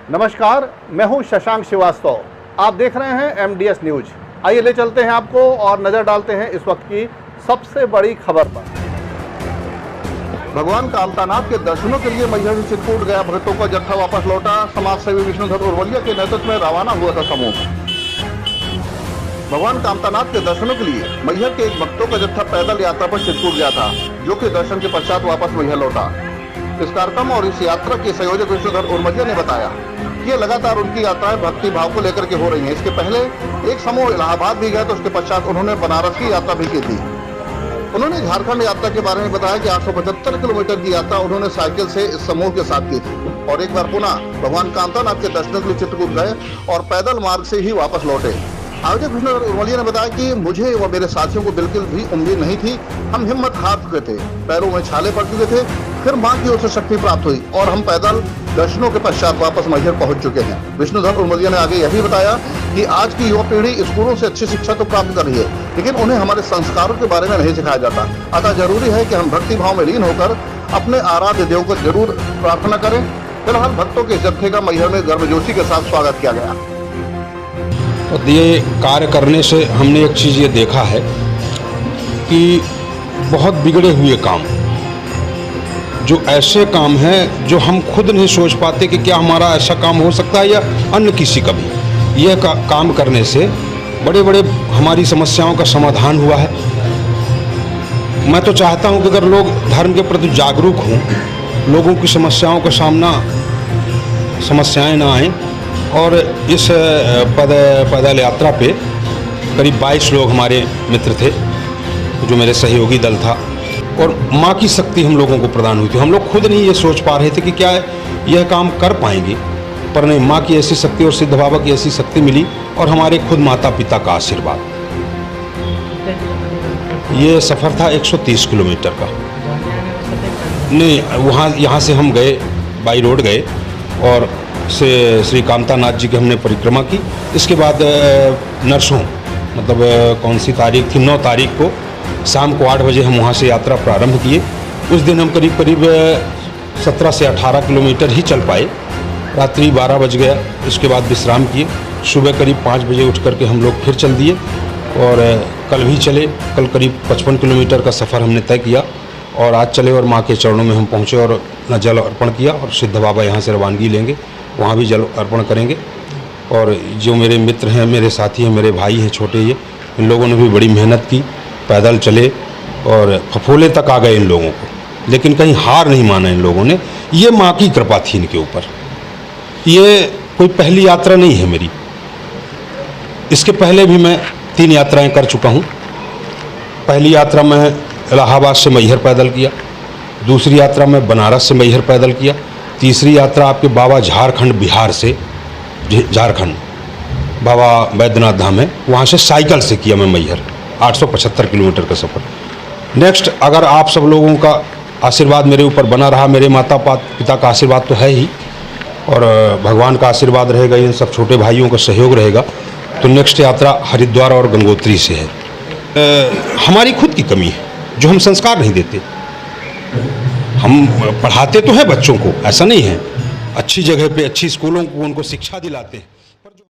नमस्कार, मैं हूं शशांक श्रीवास्तव। आप देख रहे हैं एमडीएस न्यूज। आइए ले चलते हैं आपको और नजर डालते हैं इस वक्त की सबसे बड़ी खबर पर। भगवान कामतानाथ के दर्शनों के लिए मैहर से चित्रकूट गया भक्तों का जत्था वापस लौटा। समाज सेवी विष्णुधर उर्वलिया के नेतृत्व में रवाना हुआ था समूह। भगवान कामतानाथ के दर्शनों के लिए मैहर के एक भक्तों का जत्था पैदल यात्रा पर चित्रकूट गया था, जो कि दर्शन के पश्चात वापस मैहर लौटा। इस कार्यक्रम और इस यात्रा के संयोजक विष्णुधर उर्वलिया ने बताया कि ये लगातार उनकी यात्राएं भक्ति भाव को लेकर के हो रही हैं। इसके पहले एक समूह इलाहाबाद भी गया, तो उसके पश्चात उन्होंने बनारस की यात्रा भी की थी। उन्होंने झारखंड यात्रा के बारे में बताया कि 875 किलोमीटर की यात्रा उन्होंने साइकिल से इस समूह के साथ की थी और एक बार पुनः भगवान कामतानाथ के दर्शनों के लिए चित्रकूट गए और पैदल मार्ग से ही वापस लौटे। आयोजक विष्णुधर उर्वलिया ने बताया कि मुझे व मेरे साथियों को बिल्कुल भी उम्मीद नहीं थी। हम हिम्मत हार चुके थे, पैरों में छाले पड़ चुके थे, फिर मां की ओर से शक्ति प्राप्त हुई और हम पैदल दर्शनों के पश्चात वापस मैहर पहुंच चुके हैं। विष्णुधर उर्वलिया ने आगे यह भी बताया कि आज की युवा पीढ़ी स्कूलों से अच्छी शिक्षा तो प्राप्त कर रही है, लेकिन उन्हें हमारे संस्कारों के बारे में नहीं सिखाया जाता। अतः जरूरी है कि हम भक्ति भाव में लीन होकर अपने आराध्य देव को जरूर प्रार्थना करें। फिलहाल भक्तों के जत्थे का मैहर में गर्मजोशी के साथ स्वागत किया गया। तो ये कार्य करने से हमने एक चीज़ ये देखा है कि बहुत बिगड़े हुए काम, जो ऐसे काम हैं जो हम खुद नहीं सोच पाते कि क्या हमारा ऐसा काम हो सकता है या अन्य किसी का भी, यह काम करने से बड़े बड़े हमारी समस्याओं का समाधान हुआ है। मैं तो चाहता हूं कि अगर लोग धर्म के प्रति जागरूक हों, लोगों की समस्याएं ना आएँ। और इस पैदल यात्रा पे करीब 22 लोग हमारे मित्र थे, जो मेरे सहयोगी दल था, और माँ की शक्ति हम लोगों को प्रदान हुई थी। हम लोग खुद नहीं ये सोच पा रहे थे कि क्या यह काम कर पाएंगे, पर नहीं, माँ की ऐसी शक्ति और सिद्ध बाबा की ऐसी शक्ति मिली और हमारे खुद माता पिता का आशीर्वाद। ये सफ़र था 130 किलोमीटर का। नहीं, यहाँ से हम गए, बाई रोड गए और से श्री कामतानाथ जी की हमने परिक्रमा की। इसके बाद नरसों, मतलब कौन सी तारीख थी, 9 तारीख को शाम को 8 बजे हम वहाँ से यात्रा प्रारंभ किए। उस दिन हम करीब 17 से 18 किलोमीटर ही चल पाए। रात्रि 12 बज गया। इसके बाद विश्राम किए। सुबह करीब 5 बजे उठ करके हम लोग फिर चल दिए और कल भी चले। कल करीब 55 किलोमीटर का सफ़र हमने तय किया और आज चले और माँ के चरणों में हम पहुँचे और अपना जल अर्पण किया और सिद्ध बाबा यहाँ से रवानगी लेंगे, वहाँ भी जल अर्पण करेंगे। और जो मेरे मित्र हैं, मेरे साथी हैं, मेरे भाई हैं छोटे, ये इन लोगों ने भी बड़ी मेहनत की, पैदल चले और फफोले तक आ गए इन लोगों को, लेकिन कहीं हार नहीं माना इन लोगों ने। ये माँ की कृपा थी इनके ऊपर। ये कोई पहली यात्रा नहीं है मेरी, इसके पहले भी मैं 3 यात्राएं कर चुका हूँ। पहली यात्रा मैं इलाहाबाद से मैहर पैदल किया, दूसरी यात्रा मैं बनारस से मैहर पैदल किया, तीसरी यात्रा आपके बाबा झारखंड बिहार से, झारखंड बाबा बैद्यनाथ धाम है, वहाँ से साइकिल से किया मैं मैहर 875 किलोमीटर का सफ़र। नेक्स्ट, अगर आप सब लोगों का आशीर्वाद मेरे ऊपर बना रहा, मेरे माता पिता का आशीर्वाद तो है ही, और भगवान का आशीर्वाद रहेगा, इन सब छोटे भाइयों का सहयोग रहेगा, तो नेक्स्ट यात्रा हरिद्वार और गंगोत्री से है। हमारी खुद की कमी है जो हम संस्कार नहीं देते। हम पढ़ाते तो हैं बच्चों को, ऐसा नहीं है, अच्छी जगह पे अच्छी स्कूलों को उनको शिक्षा दिलाते हैं।